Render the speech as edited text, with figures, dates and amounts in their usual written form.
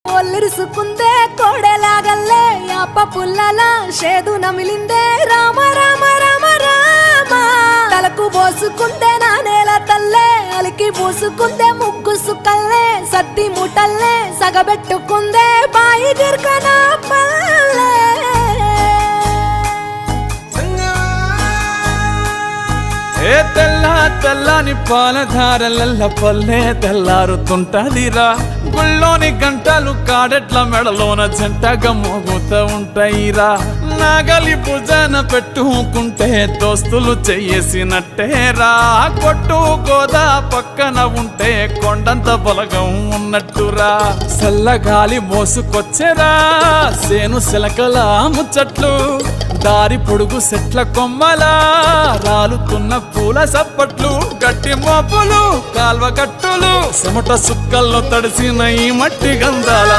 ఒల్లిరుసుకుందే కోడెలాగల్లే యాప పుల్లల షేదు నమిలిందే రామ రామ రామ రామ తలకు పోసుకుందే నా నేల తల్లే అలికి పూసుకుందే ముగ్గు సుక్కల్లే సత్తి ముటల్లే సగబెట్టుకుందే బాయి గిర్కనా పల్లె ఏ తెల్ల తెల్లని పాలధారలల్ల పల్లె తెల్లారుతుంటదిరా గుళ్ళోని గంటలు కాడెట్ల మెడలోన జంటగా మోగుతూ ఉంటాయిరా నాగలి భుజాన పెట్టుకుంటే దోస్తులు చెయ్యేసినట్టేరా కొట్టు గోదా పక్కన ఉంటే కొండంత బలగం ఉన్నట్టురా చల్లగాలి మోసుకొచ్చెరా సేను శిలకల ముచ్చట్లు దారి పొడుగు సెట్ల కొమ్మలా రాలుతున్న పూల సప్పట్లు గట్టి మోపులు కాల్వ గట్టులు చెమట సుక్కల్లో తడిసిన ఈ మట్టి గంధాల